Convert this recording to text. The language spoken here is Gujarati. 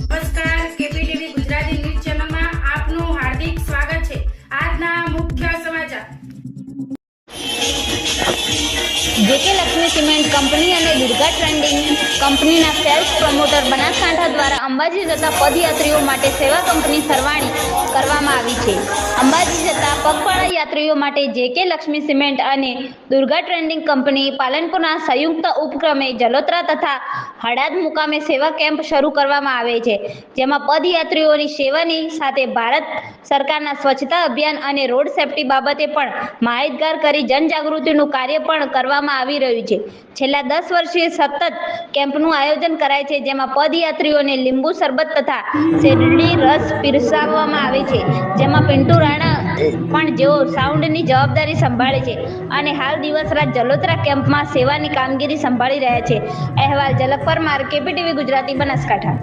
નમસ્કાર, કેપીટીવી ગુજરાતી ન્યૂઝ ચેનલમાં આપનું હાર્દિક સ્વાગત છે। આજના મુખ્ય સમાચાર। જેકે લક્ષ્મી સિમેન્ટ કંપની અને દુર્ગા ટ્રેડિંગ કંપનીના સેલ્સ પ્રમોટર બનાસકાંઠા દ્વારા અંબાજી જતા પદયાત્રીઓ માટે સેવા કંપની સરવાણી કરવામાં આવી છે। અંબાજી જતા પગપાળા યાત્રીઓ માટે જેકે લક્ષ્મી સિમેન્ટ અને દુર્ગા ટ્રેડિંગ કંપની પાલનપુરના સંયુક્ત ઉપક્રમે જલોત્રા તથા હળાદ મુકામે સેવા કેમ્પ શરૂ કરવામાં આવે છે, જેમાં પદયાત્રીઓની સેવાની સાથે ભારત સરકારના સ્વચ્છતા અભિયાન અને રોડ સેફટી બાબતે પણ માહિતગાર કરી જનજાગૃતિનું કાર્ય પણ કરવામાં આવી રહ્યું છે। છેલ્લા 10 વર્ષથી સતત કેમ્પનું આયોજન કરાય છે, જેમાં પદયાત્રીઓને લીંબુ શરબત તથા શેરડી રસ પીરસાવવામાં આવે છે, જેમાં પિન્ટુ રાણા પણ જેઓ સાઉન્ડની જવાબદારી સંભાળે છે અને હાલ દિવસ રાત જલોત્રા કેમ્પમાં સેવાની કામગીરી સંભાળી રહ્યા છે। અહેવાલ ઝલક પરમાર, કેપીટીવી ગુજરાતી, બનાસકાંઠા।